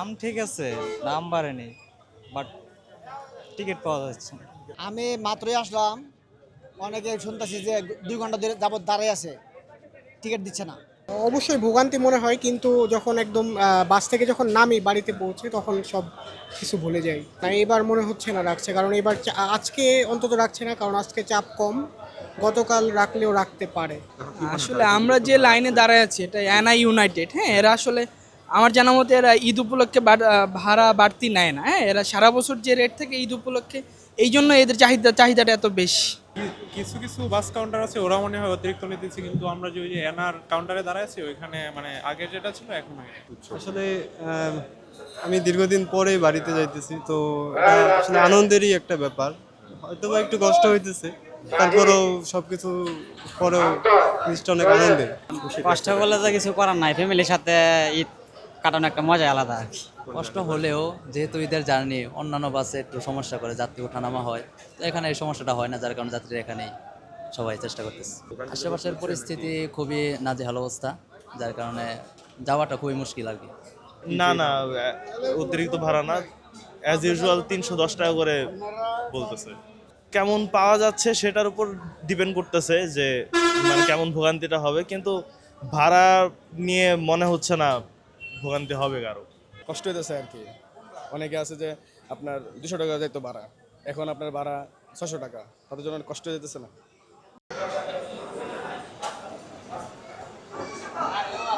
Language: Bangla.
দাম ঠিক আছে, দাম বাড়েনি, বাট টিকিট পাওয়া যাচ্ছে না। আমি মাত্রই আসলাম, অনেকে শুনতেছি যে 2 ঘন্টা ধরে যাবত দাঁড়ায় আছে, টিকিট দিচ্ছে না। অবশ্যই ভোগান্তি মনে হয়, কিন্তু যখন একদম বাস থেকে যখন নামি বাড়িতে পৌঁছে তখন সব কিছু ভুলে যাই। না, এবার মনে হচ্ছে না রাখছে, কারণ এবার আজকে অন্তত রাখছে না, কারণ আজকে চাপ কম। গতকাল রাখলেও রাখতে পারে। আসলে আমরা যে লাইনে দাঁড়ায় আছি এটা এনআই ইউনাইটেড, হ্যাঁ এরা আসলে আমার জানা মতে এরা ঈদ উপলক্ষে ভাড়া বাড়তি নেয় না, হ্যাঁ এরা সারা বছর যে রেট থেকে ঈদ উপলক্ষে, এই জন্য এদের চাহিদাটা এত বেশি। কিছু কিছু বাস কাউন্টার আছে ওরা মনে হয় অতিরিক্ত নিতেছে, কিন্তু আমরা যে ওই যে এনআর কাউন্টারে দাঁড়ায় আছি ওইখানে মানে আগে যেটা ছিল এখন আসলে আমি দীর্ঘদিন পরে বাড়িতে যাইতেছি, তো এটা আসলে আনন্দেরই একটা ব্যাপার। হয়তো বা একটু কষ্ট হইতেছে, তারপরেও সবকিছু পরেও জিনিসটা অনেক আনন্দের। কষ্ট করলে তো কিছু করার নাই, ফ্যামিলির সাথে ঈদ কাটানো একটা মজা আলাদা আর কি। কষ্ট হলেও যেহেতু ঈদের জার্নি অন্যান্য বাসে একটু সমস্যা করে, যাত্রী ওঠানামা হয়, তো এখানে এই সমস্যাটা হয় না, যার কারণে যাত্রীরা এখানেই সবাই চেষ্টা করতেছে। আশেপাশের পরিস্থিতি খুবই নাজেহাল অবস্থা, যার কারণে যাওয়াটা খুবই মুশকিল আর কি। না না, অতিরিক্ত ভাড়া না, অ্যাজ ইউজুয়াল 310 টাকা করে বলতেছে। কেমন পাওয়া যাচ্ছে সেটার উপর ডিপেন্ড করতেছে যে মানে কেমন ভোগান্তিটা হবে, কিন্তু ভাড়া নিয়ে মনে হচ্ছে না ভোগান্তি হবে কারো। কষ্ট হইতেছে আর কি। অনেকে আছে যে আপনার 200 টাকা যাইতো ভাড়া, এখন আপনার ভাড়া 600 টাকা, তাদের জন্য কষ্ট হইতেছে না।